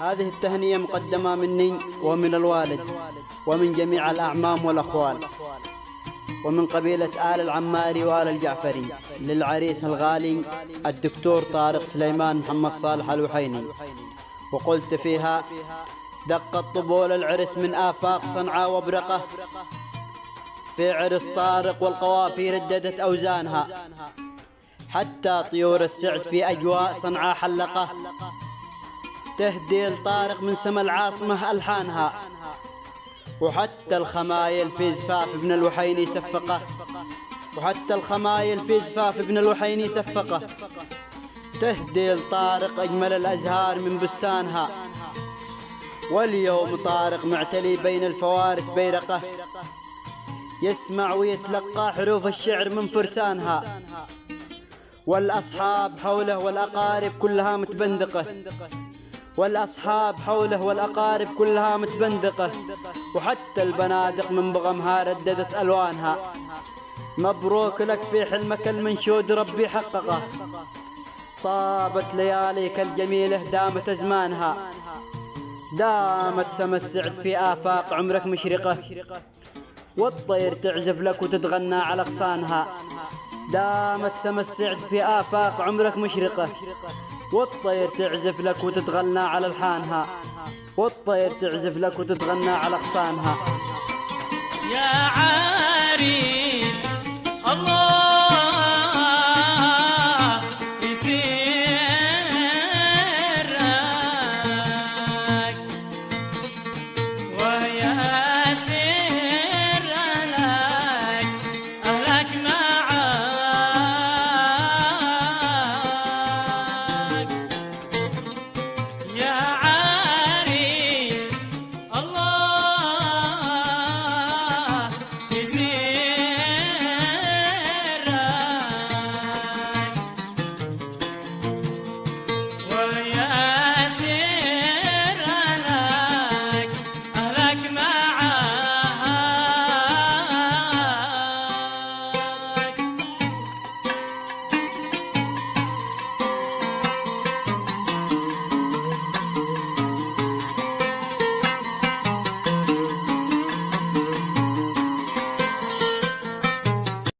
هذه التهنئة مقدمة مني ومن الوالد ومن جميع الأعمام والأخوال ومن قبيلة آل العماري وآل الجعفري للعريس الغالي الدكتور طارق سليمان محمد صالح الوحيني. وقلت فيها: دقت طبول العرس من آفاق صنعاء وبرقة، في عرس طارق والقوافي رددت أوزانها، حتى طيور السعد في أجواء صنعاء حلقة، تهدي لطارق من سما العاصمة ألحانها، وحتى الخمايل في زفاف ابن الوحيني سفقه، وحتى الخمايل في زفاف ابن الوحيني سفقه، تهدي لطارق أجمل الأزهار من بستانها. واليوم طارق معتلي بين الفوارس بيرقه، يسمع ويتلقى حروف الشعر من فرسانها، والأصحاب حوله والأقارب كلها متبندقة، والأصحاب حوله والأقارب كلها متبندقة، وحتى البنادق من بغمها رددت ألوانها. مبروك لك في حلمك المنشود ربي حققه، طابت لياليك الجميلة دامت أزمانها، دامت سما السعد في آفاق عمرك مشرقة، والطير تعزف لك وتتغنى على أغصانها. دامت سما السعد في آفاق عمرك مشرقة، والطير تعزف لك وتتغنى على ألحانها، والطير تعزف لك وتتغنى على أغصانها. يا عريس الله